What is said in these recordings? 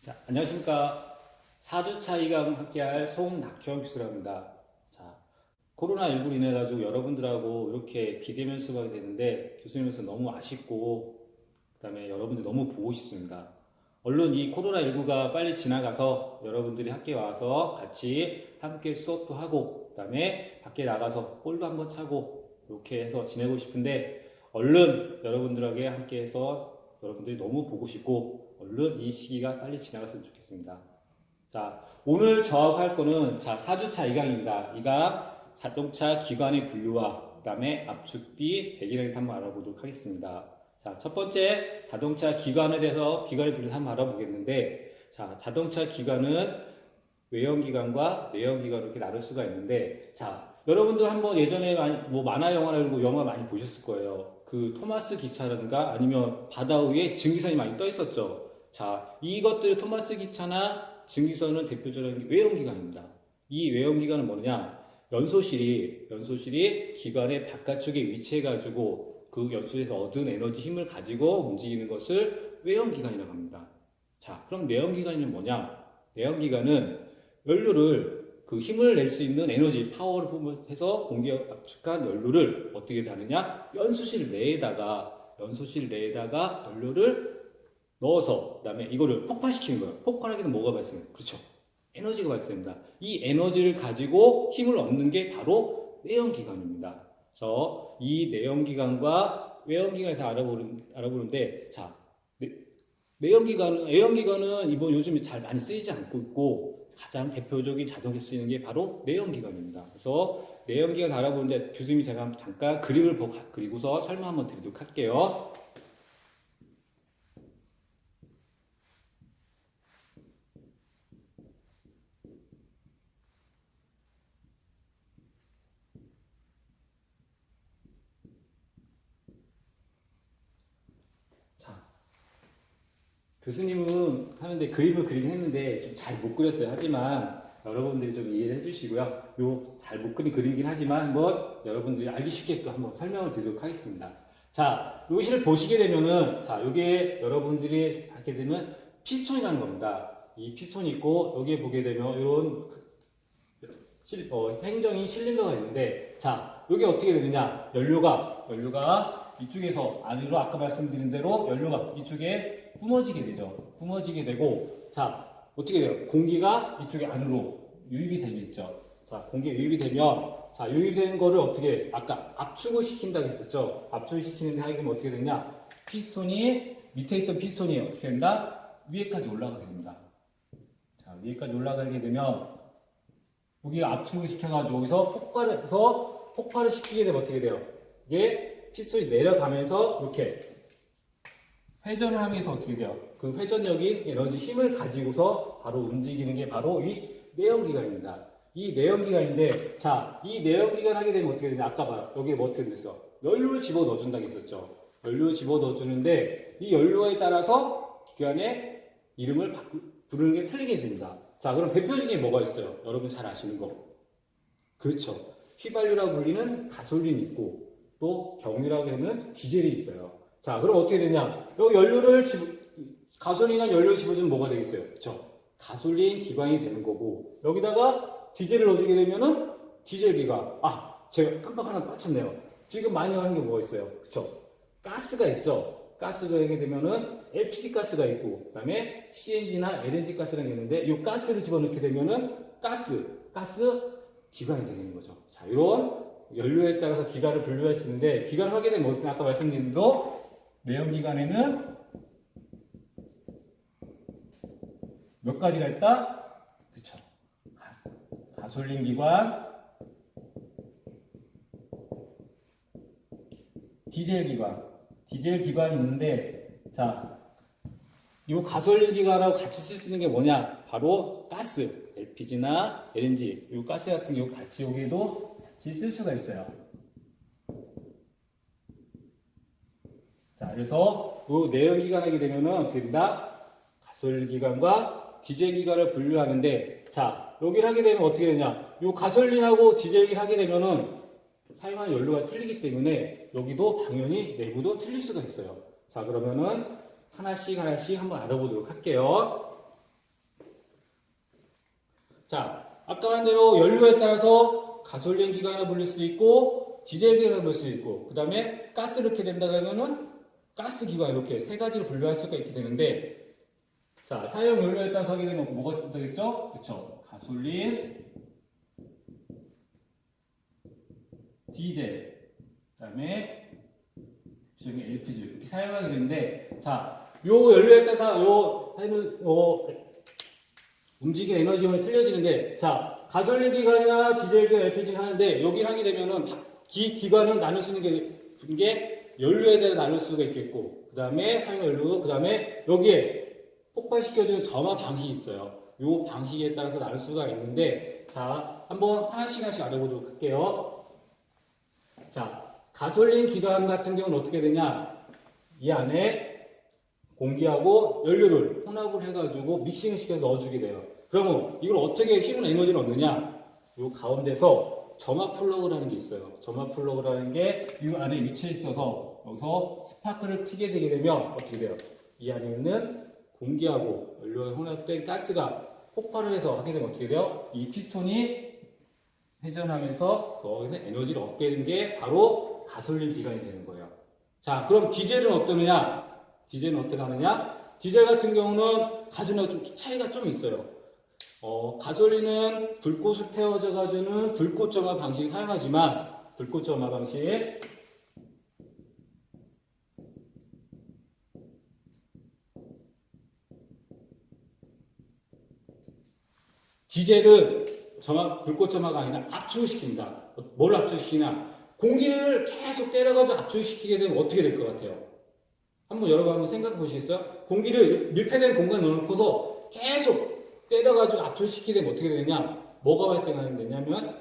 자, 안녕하십니까. 4주차 이강 함께할 송낙현 교수랍니다. 자, 코로나19로 인해가지고 여러분들하고 이렇게 비대면 수업하게 되는데 교수님으로서 너무 아쉽고 그다음에 여러분들 너무 보고 싶습니다. 얼른 이 코로나19가 빨리 지나가서 여러분들이 학교에 와서 같이 함께 수업도 하고 그다음에 밖에 나가서 볼도 한번 차고 이렇게 해서 지내고 싶은데 얼른 여러분들에게 함께 해서 여러분들이 너무 보고 싶고 얼른 이 시기가 빨리 지나갔으면 좋겠습니다. 자, 오늘 저하고 할 거는 4주차 2강입니다. 2강 자동차 기관의 분류와 그 다음에 압축비, 배기량에 대해서 한번 알아보도록 하겠습니다. 자, 첫 번째 자동차 기관에 대해서 기관의 분류를 한번 알아보겠는데, 자, 자동차 기관은 외형기관과 내형기관 이렇게 나눌 수가 있는데, 자, 여러분들 한번 예전에 뭐 만화 영화나 영화 많이 보셨을 거예요. 그 토마스 기차라든가 아니면 바다 위에 증기선이 많이 떠 있었죠. 자, 이것들 토마스 기차나 증기선은 대표적인 외형기관입니다. 이 외형기관은 뭐냐? 연소실이 기관의 바깥쪽에 위치해가지고 그 연소에서 얻은 에너지 힘을 가지고 움직이는 것을 외형기관이라고 합니다. 자, 그럼 내형기관은 뭐냐? 내형기관은 연료를 그 힘을 낼 수 있는 에너지, 파워를 해서 공기에 압축한 연료를 어떻게 하느냐? 연소실 내에다가 연료를 넣어서 그다음에 이거를 폭발시키는 거예요. 폭발하게 되면 뭐가 발생해요? 그렇죠. 에너지가 발생합니다. 이 에너지를 가지고 힘을 얻는 게 바로 내연기관입니다. 그래서 이 내연기관과 외연기관에서 알아보는데, 자, 외연기관은 이번 요즘에 잘 많이 쓰이지 않고 있고 가장 대표적인 자동차에 쓰이는 게 바로 내연기관입니다. 그래서 내연기관 알아보는데 교수님이 제가 잠깐 그림을 그리고서 설명 한번 드리도록 할게요. 교수님은 하는데 그림을 그리긴 했는데 좀 잘 못 그렸어요. 하지만 여러분들이 좀 이해를 해주시고요. 요 잘 못 그린 그림이긴 하지만 한번 여러분들이 알기 쉽게 또 한번 설명을 드리도록 하겠습니다. 자, 요 시를 보시게 되면은 자, 요게 여러분들이 하게 되면 피스톤이라는 겁니다. 이 피스톤이 있고 여기에 보게 되면 이런 행정인 실린더가 있는데 자, 요게 어떻게 되느냐? 연료가 이쪽에서 안으로 아까 말씀드린 대로 연료가 이쪽에 뿜어지게 되죠. 뿜어지게 되고 자, 어떻게 돼요? 공기가 이쪽에 안으로 유입이 되겠죠. 자, 공기가 유입이 되면 자, 유입되는 거를 어떻게 아까 압축을 시킨다고 했었죠. 압축을 시키는데 하게 되면 어떻게 되냐? 밑에 있던 피스톤이 어떻게 된다? 위에까지 올라가게 됩니다. 자, 위에까지 올라가게 되면 여기가 압축을 시켜가지고 여기서 폭발을 시키게 되면 어떻게 돼요? 이게 피스톤이 내려가면서 이렇게 회전을 하면서 어떻게 돼요? 그 회전력인 에너지 힘을 가지고서 바로 움직이는 게 바로 이 내연기관입니다. 이 내연기관인데, 자, 이 내연기관 하게 되면 어떻게 되냐? 아까 봐요. 여기에 뭐 어떻게 됐어? 연료를 집어 넣어준다고 했었죠. 연료를 집어 넣어주는데, 이 연료에 따라서 기관의 이름을 부르는 게 틀리게 됩니다. 자, 그럼 대표적인 게 뭐가 있어요? 여러분 잘 아시는 거. 그렇죠. 휘발유라고 불리는 가솔린이 있고, 또 경유라고 하는 디젤이 있어요. 자, 그럼 어떻게 되냐? 여기 가솔린이나 연료를 집어주면 뭐가 되겠어요? 그쵸? 가솔린 기관이 되는 거고, 여기다가 디젤을 넣어주게 되면은 디젤 기관. 아, 제가 깜빡 하나 빠쳤네요. 지금 많이 하는 게 뭐가 있어요? 그쵸? 가스가 있죠? 가스가 되게 되면은 LPG 가스가 있고, 그 다음에 CNG나 LNG 가스라는 게 있는데, 이 가스를 집어넣게 되면은 가스 기관이 되는 거죠. 자, 이런 연료에 따라서 기관을 분류할 수 있는데, 기관을 하게 되면 아까 말씀드린 대로 내연기관에는 몇 가지가 있다? 그쵸. 가솔린 기관, 디젤 기관이 있는데, 자, 이 가솔린 기관하고 같이 쓸 수 있는 게 뭐냐? 바로 가스, LPG나 LNG, 이 가스 같은 경우 같이 여기도 같이 쓸 수가 있어요. 자, 그래서 이 내연기관 하게 되면은 어떻게 된다? 가솔린 기관과 디젤 기관을 분류하는데, 자, 여기를 하게 되면 어떻게 되냐? 이 가솔린하고 디젤을 하게 되면은 사용하는 연료가 틀리기 때문에 여기도 당연히 내부도 틀릴 수가 있어요. 자, 그러면은 하나씩 한번 알아보도록 할게요. 자, 아까 한 대로 연료에 따라서 가솔린 기관을 불릴 수도 있고 디젤 기관을 불릴 수도 있고 그 다음에 가스를 이렇게 된다고 하면은 가스 기관 이렇게 세 가지로 분류할 수가 있게 되는데 자, 사용 연료에 따라서 하게 되면 뭐가 되겠죠? 그쵸? 가솔린, 디젤, 그 다음에 LPG 이렇게 사용하게 되는데 자, 요 연료에 따라서 움직이는 에너지원이 틀려지는데 자, 가솔린 기관이나 디젤 기관, LPG는 하는데 여기 하게 되면은 기관은 나눌 수 있는 게 연료에 대해 나눌 수가 있겠고 그 다음에 사용 연료, 그 다음에 여기에 폭발시켜주는 점화 방식이 있어요. 이 방식에 따라서 나눌 수가 있는데 자, 한번 하나씩 알아보도록 할게요. 자, 가솔린 기관 같은 경우는 어떻게 되냐? 이 안에 공기하고 연료를 혼합을 해가지고 믹싱을 시켜서 넣어주게 돼요. 그러면 이걸 어떻게 힘은 에너지를 얻느냐? 이 가운데서 점화 플러그라는 게 있어요. 점화 플러그라는 게 이 안에 위치해 있어서 여기서 스파크를 튀게 되게 되면 어떻게 돼요? 이 안에 있는 공기하고 연료에 혼합된 가스가 폭발을 해서 하게 되면 어떻게 돼요? 이 피스톤이 회전하면서 거기서 에너지를 얻게 되는 게 바로 가솔린 기관이 되는 거예요. 자, 그럼 디젤은 어떠느냐? 디젤은 어떻게 하느냐? 디젤 같은 경우는 가솔린하고 좀 차이가 좀 있어요. 가솔린은 불꽃을 태워줘가지고는 불꽃 점화 방식을 사용하지만 불꽃 점화 방식 디젤은 불꽃 점화가 아니라 압축을 시킨다. 뭘 압축시키냐? 공기를 계속 때려가지고 압축시키게 되면 어떻게 될 것 같아요? 여러분 한번 생각해 보시겠어요? 공기를 밀폐된 공간에 넣어놓고서 계속 때려가지고 압축시키게 되면 어떻게 되느냐? 뭐가 발생하느냐면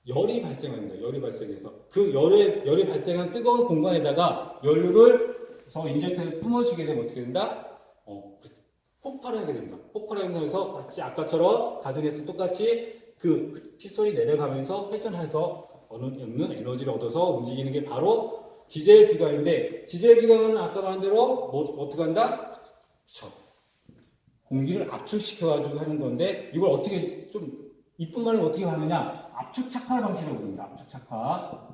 열이 발생하는 거예요. 열이 발생해서 그 열이 발생한 뜨거운 공간에다가 연료를 인젝터에 뿜어주게 되면 어떻게 된다? 폭발을 하게 됩니다. 폭발하면서 같이 아까처럼 가정에서 똑같이 그 피스톤이 내려가면서 회전해서 얻는 에너지를 얻어서 움직이는 게 바로 디젤 기관인데 디젤 기관은 아까 말한 대로 어떻게 한다? 그쵸. 공기를 압축시켜가지고 하는 건데 이걸 어떻게 좀 이쁜 말로 어떻게 하느냐? 압축 착화 방식이라고 부릅니다. 압축 착화.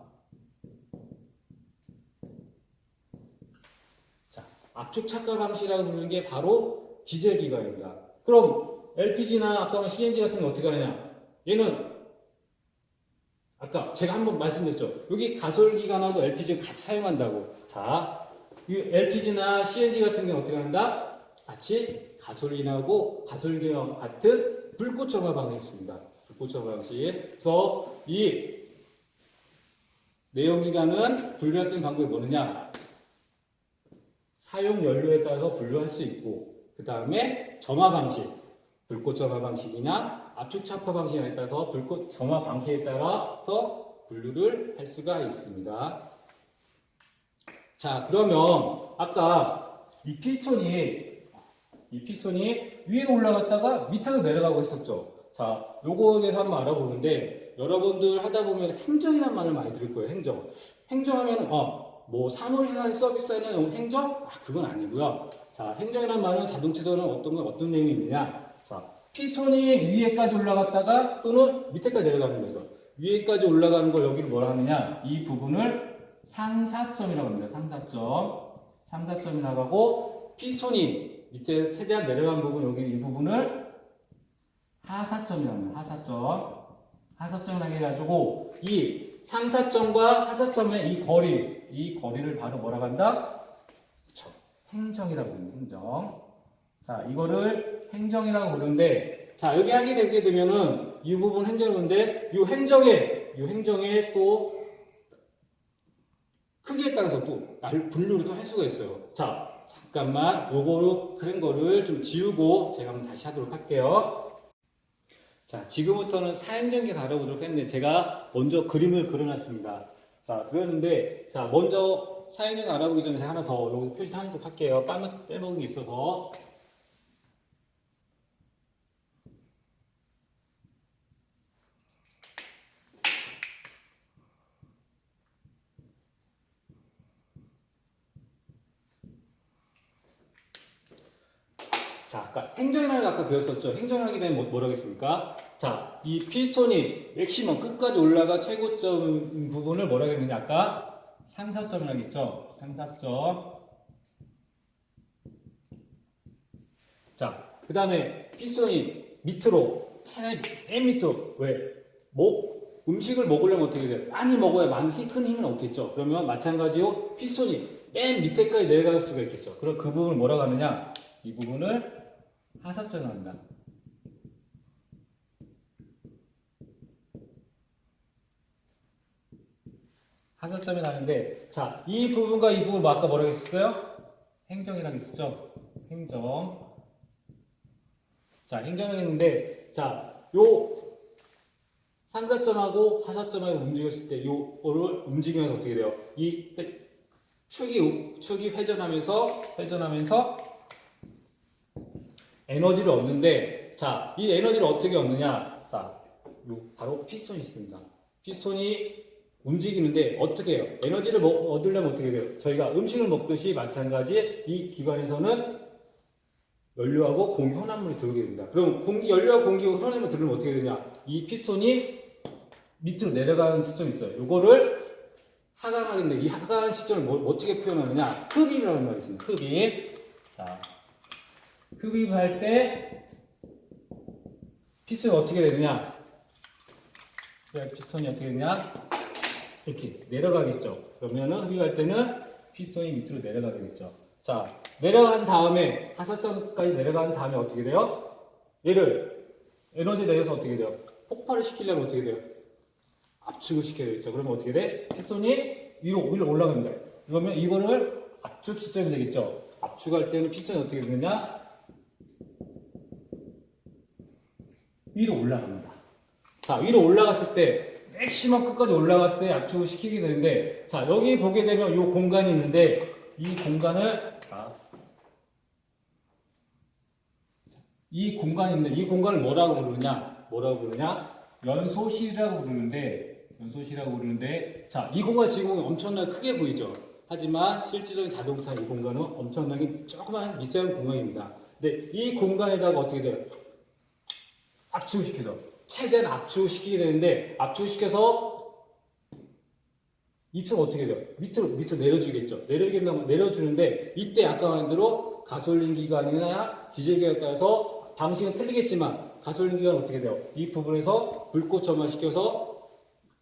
자, 압축 착화 방식이라고 부르는 게 바로 디젤 기관입니다. 그럼 LPG나 아까 CNG 같은 건 어떻게 하느냐? 얘는 아까 제가 한번 말씀드렸죠. 여기 가솔 기관하고 LPG를 같이 사용한다고. 자, 이 LPG나 CNG 같은 경우는 어떻게 한다? 같이 가솔린하고 가솔기와 같은 불꽃 점화 방식이 있습니다. 불꽃 점화 방식. 그래서 이 내연기관은 분류할 수 있는 방법이 뭐느냐? 사용 연료에 따라서 분류할 수 있고 그 다음에 점화 방식, 불꽃 점화 방식이나 압축 착화 방식에 따라서 불꽃 점화 방식에 따라서 분류를 할 수가 있습니다. 자, 그러면 아까 이 피스톤이 위로 올라갔다가 밑으로 내려가고 했었죠. 자, 요거에 대해서 한번 알아보는데 여러분들 하다 보면 행정이라는 말을 많이 들을 거예요. 행정. 행정하면 뭐 사무실 서비스하는 행정? 그건 아니고요. 자, 행정이라는 말은 자동차에서는 어떤 내용이 있느냐? 자, 피스톤이 위에까지 올라갔다가 또는 밑에까지 내려가는 거죠. 위에까지 올라가는 걸 여기를 뭐라 하느냐? 이 부분을 상사점이라고 합니다. 상사점이라고 하고 피스톤이 밑에 최대한 내려간 부분 여기 이 부분을 하사점이라고 합니다. 하사점이라고 해가지고 이 상사점과 하사점의 이 거리를 바로 뭐라고 한다? 행정이라고 부릅니다. 행정. 자, 이거를 행정이라고 부르는데, 자, 여기 하게 되게 되면은 이 부분 행정인데, 이 행정에 또 크기에 따라서 또 분류를 할 수가 있어요. 자, 잠깐만 요거로 그런 거를 좀 지우고 제가 한번 다시 하도록 할게요. 자, 지금부터는 사행정계 다뤄보도록 했는데 제가 먼저 그림을 그려놨습니다. 자, 그렸는데 자, 먼저 사행정 알아보기 전에 제가 하나 더 여기서 표시하도록 할게요. 빼먹은 게 있어서. 자, 아까 행정이라는 아까 배웠었죠. 행정이라게 되면 뭐라고 했습니까? 자, 이 피스톤이 맥시멈 끝까지 올라가 최고점 부분을 뭐라고 했느냐? 아까 상사점이라고 했죠. 상사점. 자, 그 다음에 피스톤이 밑으로, 맨 밑으로, 왜? 음식을 먹으려면 어떻게 돼요? 많이 먹어야 큰 힘은 없겠죠. 그러면 마찬가지로 피스톤이 맨 밑에까지 내려갈 수가 있겠죠. 그럼 그 부분을 뭐라고 하느냐? 이 부분을 하사점을 한다. 하사점이 나는데, 자, 이 부분과 이 부분 아까 뭐라고 했었어요? 행정이라고 했었죠? 행정. 자, 행정을 했는데, 자, 요 상사점하고 하사점하고 움직였을 때 요거를 움직이면서 어떻게 돼요? 이 축이 회전하면서 에너지를 얻는데, 자, 이 에너지를 어떻게 얻느냐? 자, 바로 피스톤이 있습니다. 피스톤이 움직이는데 어떻게 해요? 에너지를 얻으려면 어떻게 돼요? 저희가 음식을 먹듯이 마찬가지 이 기관에서는 연료하고 공기 혼합물이 들어오게 됩니다. 그럼 연료하고 공기 혼합물이 들어오면 어떻게 되냐? 이 피스톤이 밑으로 내려가는 시점이 있어요. 요거를 하강하는데 이 하강 시점을 어떻게 표현하느냐? 흡입이라는 말이 있습니다. 흡입. 자, 흡입할 때 피스톤이 어떻게 되느냐? 피스톤이 어떻게 되냐? 이렇게 내려가겠죠. 그러면은 흡입할 때는 피스톤이 밑으로 내려가게 되겠죠. 자, 내려간 다음에 하사점까지 내려간 다음에 어떻게 돼요? 얘를 에너지 내려서 어떻게 돼요? 폭발을 시키려면 어떻게 돼요? 압축을 시켜야 되겠죠. 그러면 어떻게 돼? 피스톤이 위로 올라갑니다. 그러면 이거를 압축 시점이 되겠죠. 압축할 때는 피스톤이 어떻게 되느냐? 위로 올라갑니다. 자, 위로 올라갔을 때 맥시멈 끝까지 올라갔을 때 압축을 시키게 되는데, 자, 여기 보게 되면 이 공간이 있는데 이 공간을 이 공간을 뭐라고 부르냐? 연소실이라고 부르는데, 자, 이 공간 지금 엄청나게 크게 보이죠? 하지만 실질적인 자동차 이 공간은 엄청나게 조그만 미세한 공간입니다. 근데 이 공간에다가 어떻게 돼요? 압축을 시켜서 최대한 압축을 시키게 되는데, 압축시켜서 입수가 어떻게 돼요? 밑으로 내려주겠죠. 내려주는데, 이때 아까 말한 대로 가솔린 기관이나 디젤 기관에 따라서 방식은 틀리겠지만, 가솔린 기관은 어떻게 돼요? 이 부분에서 불꽃 점화시켜서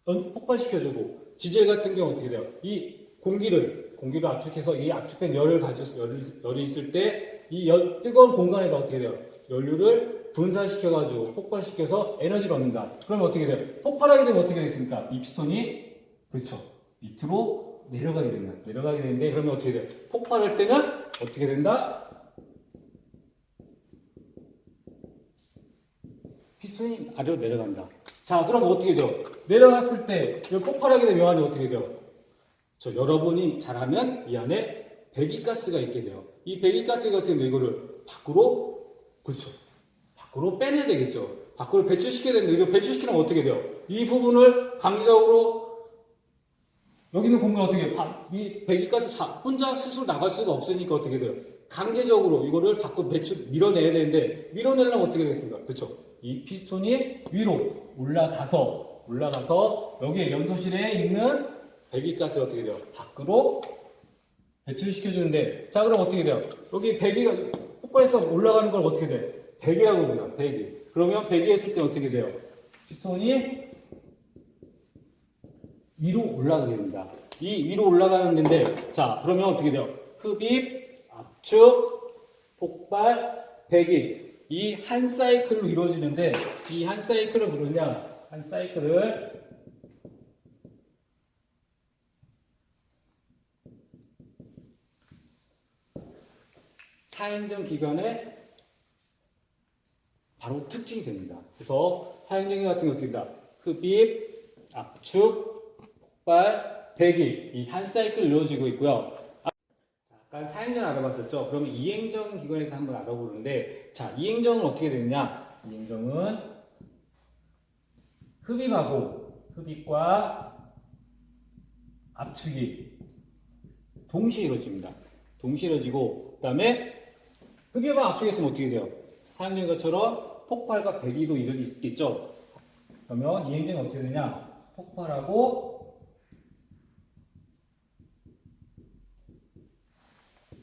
폭발시켜주고, 디젤 같은 경우 어떻게 돼요? 이 공기를 압축해서 이 압축된 열이 있을 때, 이 뜨거운 공간에다 어떻게 돼요? 연료를 분산시켜가지고 폭발시켜서 에너지를 얻는다. 그러면 어떻게 돼요? 폭발하게 되면 어떻게 되겠습니까? 이 피스톤이, 그렇죠, 밑으로 내려가게 됩니다. 내려가게 되는데, 그러면 어떻게 돼요? 폭발할 때는 어떻게 된다? 피스톤이 아래로 내려간다. 자, 그럼 어떻게 돼요? 내려갔을 때 폭발하게 되면 이 안에 어떻게 돼요? 여러분이 잘 아는 이 안에 배기가스가 있게 돼요. 이 배기가스 같은 경우 이거를 밖으로, 그렇죠, 밖으로 빼내야 되겠죠. 밖으로 배출시켜야 되는데, 이거 배출시키면 어떻게 돼요? 이 부분을 강제적으로, 여기 있는 공간 어떻게 해요? 이 배기가스 혼자 스스로 나갈 수가 없으니까 어떻게 돼요? 강제적으로 이거를 밖으로 밀어내야 되는데, 밀어내려면 어떻게 되겠습니까? 그렇죠. 이 피스톤이 위로 올라가서 여기에 연소실에 있는 배기가스를 어떻게 돼요? 밖으로 배출시켜주는데, 자, 그럼 어떻게 돼요? 여기 배기가 폭발해서 올라가는 걸 어떻게 돼요? 배기라고 합니다. 배기. 그러면 배기했을 때 어떻게 돼요? 피스톤이 위로 올라가게 됩니다. 이 위로 올라가는 건데, 자, 그러면 어떻게 돼요? 흡입, 압축, 폭발, 배기. 이 한 사이클로 이루어지는데, 이 한 사이클을 부르냐? 한 사이클을 사행정 기관의 바로 특징이 됩니다. 그래서 사행정기 같은 게 어떻게 된다? 흡입, 압축, 폭발, 배기. 이 한 사이클 이루어지고 있고요. 아까 사행정 알아봤었죠? 그러면 이행정 기관에 대해서 한번 알아보는데, 자, 이행정은 어떻게 되느냐? 이행정은 흡입과 압축이 동시에 이루어집니다. 동시에 이루어지고, 그 다음에 흡입을 압축했으면 어떻게 돼요? 사용된 것처럼 폭발과 배기도 이룰 수 있겠죠? 그러면 이 행정이 어떻게 되냐? 폭발하고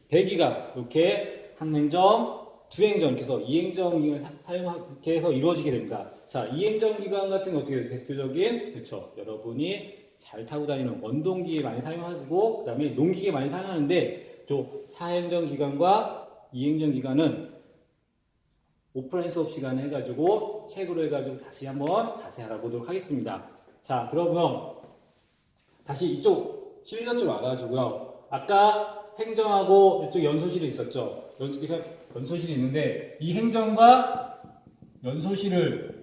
배기가 이렇게 한 행정, 두 행정, 그래서 이 행정을 사용하게 해서 이루어지게 됩니다. 자, 이 행정 기관 같은 게 어떻게 돼요? 대표적인, 그렇죠? 여러분이 잘 타고 다니는 원동기에 많이 사용하고, 그 다음에 농기계 많이 사용하는데, 또 사행정 기관과 이행정 기관은 오프라인 수업 시간에 해가지고 책으로 해가지고 다시 한번 자세히 알아보도록 하겠습니다. 자, 그러면 다시 이쪽 실린더 쪽 와가지고요. 아까 행정하고 이쪽 연소실이 있었죠. 연소실이 있는데 이 행정과 연소실을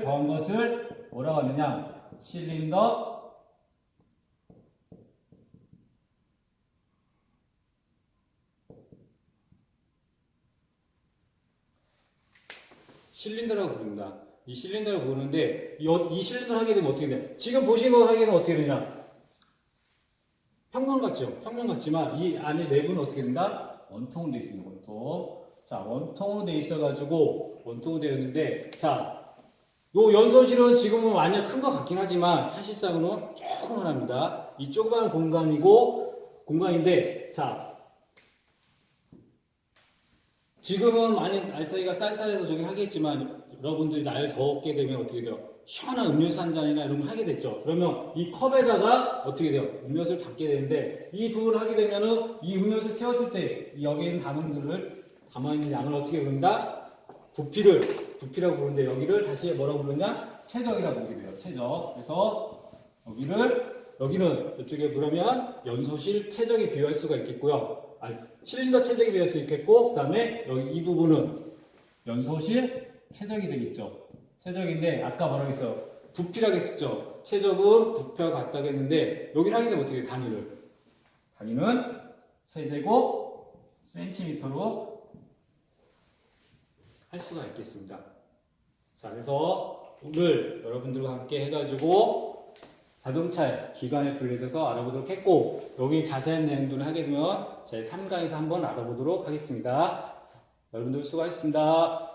더한 것을 뭐라고 하느냐? 실린더라고 부릅니다. 이 실린더라고 부르는데 이 실린더를 하게 되면 어떻게 돼? 지금 보신 거 하게 되면 어떻게 되냐? 평면 같죠? 평면 같지만 이 안에 내부는 어떻게 된다? 원통으로 되어 있습니다. 원통. 자, 원통으로 되어 있어가지고 원통으로 되어 있는데 자, 요 연소실은 지금은 완전 큰 것 같긴 하지만 사실상으로는 조그만합니다. 이 조그만 공간인데 자, 지금은 많이 날씨가 쌀쌀해서 저긴 하겠지만 여러분들이 날 더웠게 되면 어떻게 돼요? 시원한 음료수 한 잔이나 이런 걸 하게 됐죠. 그러면 이 컵에다가 어떻게 돼요? 음료수를 담게 되는데 이 부분을 하게 되면은 이 음료수를 채웠을 때 여기에 있는 담아있는 양을 어떻게 부른다? 부피라고 부르는데 여기를 다시 뭐라고 부르냐? 최적이라고 부르게 돼요. 최적. 그래서 여기는 이쪽에 그러면 연소실 최적에 비유할 수가 있겠고요. 실린더 최적에 비할 수 있겠고, 그 다음에 여기 이 부분은 연소실 최적이 되겠죠. 최적인데, 아까 뭐라고 했어요? 부피라고 했었죠. 최적은 부피와 같다고 했는데, 여기를 하게 되면 어떻게 돼요? 단위는 세제곱 센티미터로 할 수가 있겠습니다. 자, 그래서 오늘 여러분들과 함께 해가지고, 자동차 기관에 분리돼서 알아보도록 했고 여기 자세한 내용들을 하게 되면 제 3강에서 한번 알아보도록 하겠습니다. 자, 여러분들 수고하셨습니다.